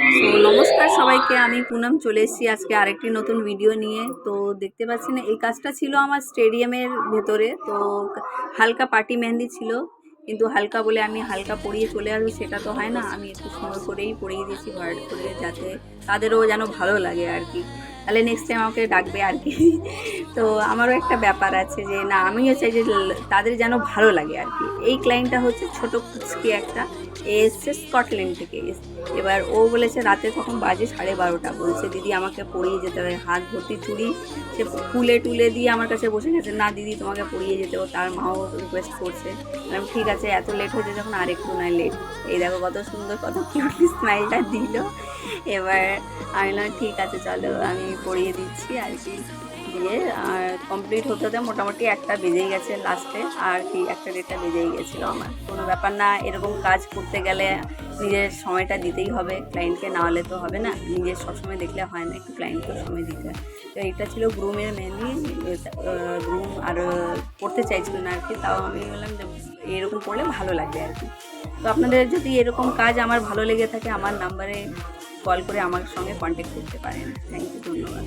নমস্কার সবাইকে, আমি পুনম চলে এসেছি আজকে আরেকটি নতুন ভিডিও নিয়ে। তো দেখতে পাচ্ছেন এই কাজটা ছিল আমার স্টেডিয়ামের ভেতরে। তো হালকা পার্টি মেহেন্দি ছিল, কিন্তু হালকা বলে আমি হালকা পরিয়ে চলে আসবো সেটা তো হয় না। আমি একটু সুন্দর করেই পরিয়ে দিয়েছি ভরাট করে, যাতে তাদেরও যেন ভালো লাগে আর কি। তাহলে নেক্সট টাইম আমাকে ডাকবে আর কি। তো আমারও একটা ব্যাপার আছে যে না, আমিও চাই যে তাদের যেন ভালো লাগে আর কি। এই ক্লায়েন্টটা হচ্ছে ছোট কুচকি একটা, এসছে স্কটল্যান্ড থেকে। এবার ও বলেছে রাতে তখন বাজে 12:30, বলছে দিদি আমাকে পড়িয়ে যেতে হবে, হাত ভর্তি চুড়ি। সে ফুলে টুলে দিয়ে আমার কাছে বসে গেছে, না দিদি তোমাকে পড়িয়ে যেতে হবে। তার মাও রিকোয়েস্ট করছে। আমি ঠিক আছে, এত লেট হয়েছে যখন আর একটু নয় লেট। এই দেখো কত সুন্দর, কত কিউটলি স্মাইলটা দিল। এবার আমি বললাম ঠিক আছে চলো, আমি পড়িয়ে দিচ্ছি আর কি। দিয়ে আর কমপ্লিট হতে হতে মোটামুটি 1টা বেজেই গেছে লাস্টে, আর কি 1টা 1:30 বেজেই গেছিলো। আমার কোনো ব্যাপার না, এরকম কাজ করতে গেলে নিজের সময়টা দিতেই হবে ক্লায়েন্টকে, না হলে তো হবে না। নিজের সবসময় দেখলে হয় না, একটু ক্লায়েন্টকেও সময় দিতে হয়। তো এটা ছিল গ্রুমের মেনলি। গ্রুম আর করতে চাইছিল না আর কি, তাও আমি বললাম যে এরকম করলে ভালো লাগবে আর কি। তো আপনাদের যদি এরকম কাজ আমার ভালো লেগে থাকে, আমার নাম্বারে কল করে আমার সঙ্গে কন্ট্যাক্ট করতে পারেন। থ্যাংক ইউ, ধন্যবাদ।